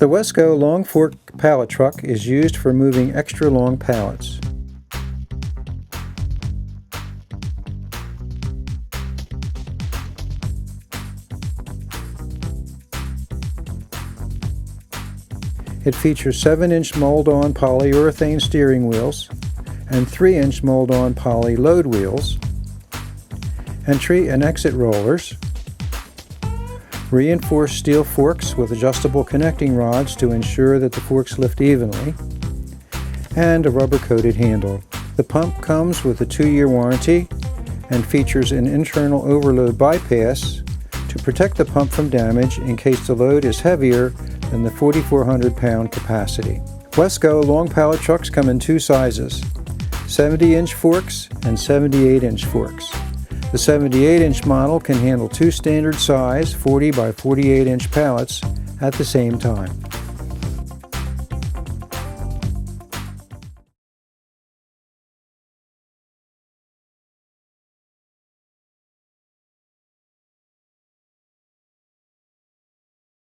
The Wesco long fork pallet truck is used for moving extra long pallets. It features 7-inch mold-on polyurethane steering wheels and 3-inch mold-on poly load wheels, entry and exit rollers, reinforced steel forks with adjustable connecting rods to ensure that the forks lift evenly, and a rubber-coated handle. The pump comes with a 2-year warranty and features an internal overload bypass to protect the pump from damage in case the load is heavier than the 4,400-pound capacity. Wesco long pallet trucks come in 2 sizes, 70-inch forks and 78-inch forks. The 78-inch model can handle 2 standard size 40 by 48-inch pallets at the same time.